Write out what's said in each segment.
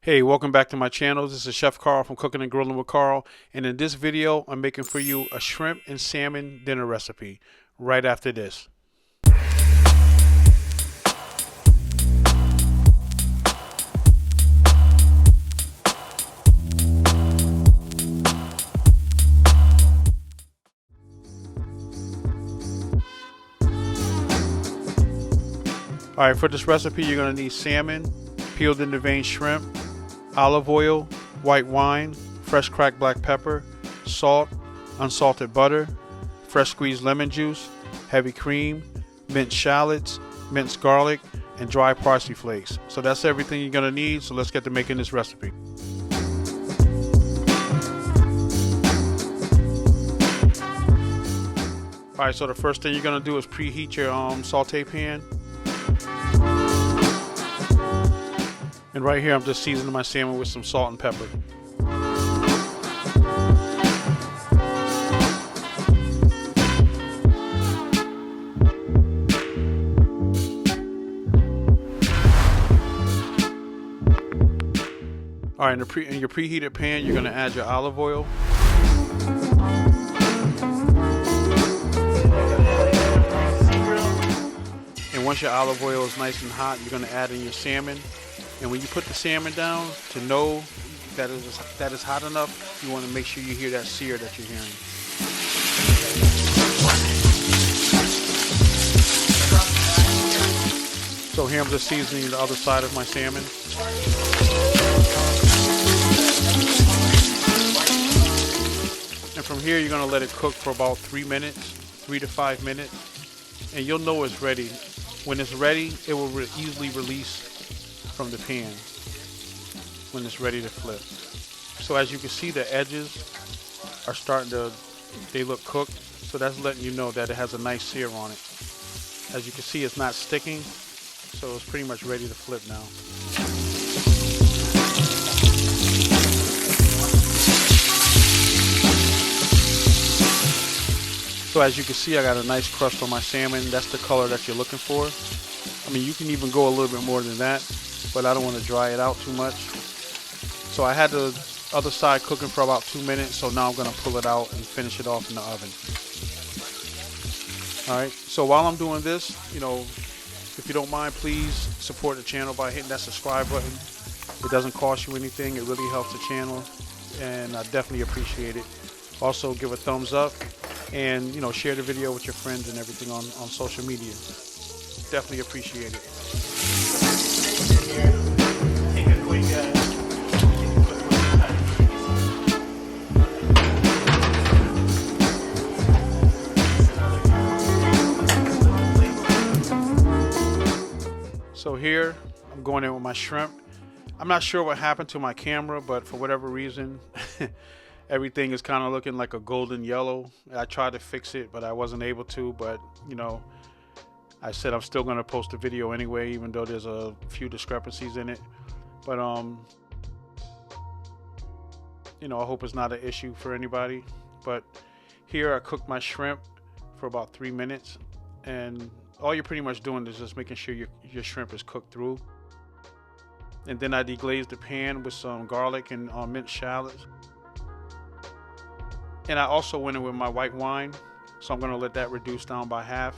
Hey, welcome back to my channel. This is Chef Carl from Cooking and Grilling with Carl, and in this video I'm making for you a shrimp and salmon dinner recipe right after this. Alright, for this recipe you're going to need salmon, peeled and deveined shrimp, olive oil, white wine, fresh cracked black pepper, salt, unsalted butter, fresh squeezed lemon juice, heavy cream, minced shallots, minced garlic, and dry parsley flakes. So that's everything you're going to need, so let's get to making this recipe. Alright, so the first thing you're going to do is preheat your saute pan. And right here I'm just seasoning my salmon with some salt and pepper. Alright, in your preheated pan you're going to add your olive oil. And once your olive oil is nice and hot, you're going to add in your salmon. And when you put the salmon down, to know that it's hot enough, you want to make sure you hear that sear that you're hearing. So here I'm just seasoning the other side of my salmon. And from here you're going to let it cook for about 3 minutes, 3 to 5 minutes. And you'll know it's ready. When it's ready, it will easily release from the pan when it's ready to flip. So as you can see, the edges are they look cooked, so that's letting you know that it has a nice sear on it. As you can see, it's not sticking, so it's pretty much ready to flip now. So as you can see, I got a nice crust on my salmon. That's the color that you're looking for. I mean, you can even go a little bit more than that, but I don't want to dry it out too much. So I had the other side cooking for about 2 minutes, so now I'm going to pull it out and finish it off in the oven. Alright, so while I'm doing this, if you don't mind, please support the channel by hitting that subscribe button. It doesn't cost you anything, it really helps the channel, and I definitely appreciate it. Also, give a thumbs up, and share the video with your friends and everything on social media. Definitely appreciate it. Take a quick So here I'm going in with my shrimp. I'm not sure what happened to my camera, but for whatever reason everything is kind of looking like a golden yellow. I tried to fix it, but I wasn't able to. But I said I'm still going to post a video anyway, even though there's a few discrepancies in it. But I hope it's not an issue for anybody. But here I cooked my shrimp for about 3 minutes, and all you're pretty much doing is just making sure your shrimp is cooked through. And then I deglazed the pan with some garlic and minced shallots. And I also went in with my white wine, so I'm going to let that reduce down by half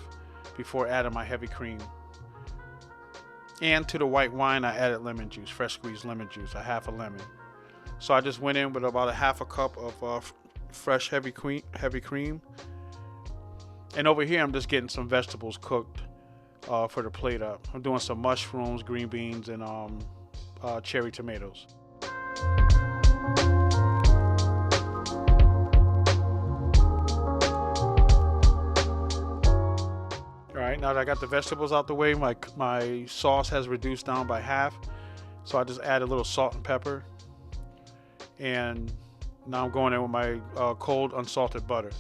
before adding my heavy cream. And to the white wine I added lemon juice, fresh squeezed lemon juice, a half a lemon. So I just went in with about a half a cup of fresh heavy cream. And over here I'm just getting some vegetables cooked for the plate up. I'm doing some mushrooms, green beans, and cherry tomatoes. Alright, now that I got the vegetables out the way, my sauce has reduced down by half. So I just add a little salt and pepper. And now I'm going in with my cold unsalted butter.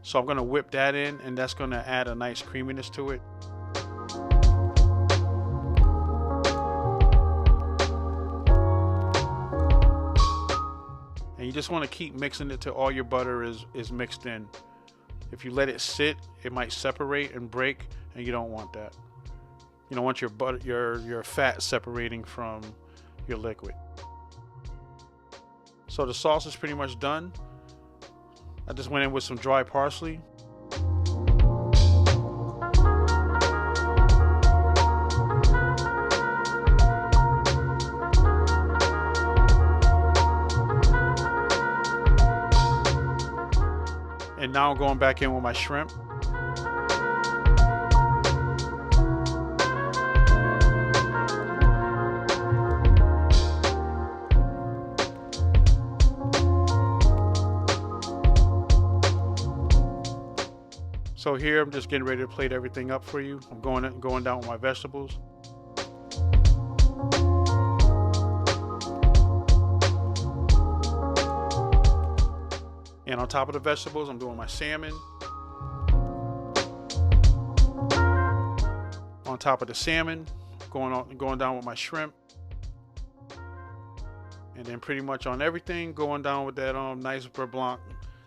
So I'm going to whip that in, and that's going to add a nice creaminess to it. And you just want to keep mixing it till all your butter is mixed in. If you let it sit, it might separate and break, and you don't want that. You don't want your fat separating from your liquid. So the sauce is pretty much done. I just went in with some dry parsley. And now I'm going back in with my shrimp. So here I'm just getting ready to plate everything up for you. I'm going down with my vegetables. And on top of the vegetables, I'm doing my salmon. On top of the salmon, going down with my shrimp. And then pretty much on everything, going down with that nice beurre blanc,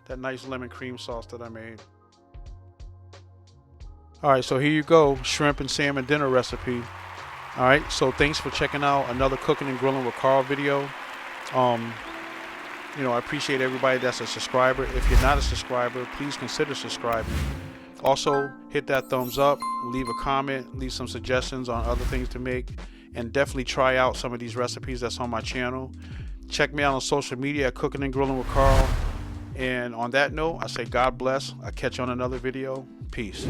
that nice lemon cream sauce that I made. Alright, so here you go, shrimp and salmon dinner recipe. Alright, so thanks for checking out another cooking and grilling with Karl video. You know, I appreciate everybody that's a subscriber. If you're not a subscriber, please consider subscribing. Also, hit that thumbs up, leave a comment, leave some suggestions on other things to make, and definitely try out some of these recipes that's on my channel. Check me out on social media at Cooking and Grilling with Karl. And on that note, I say God bless. I'll catch you on another video. Peace.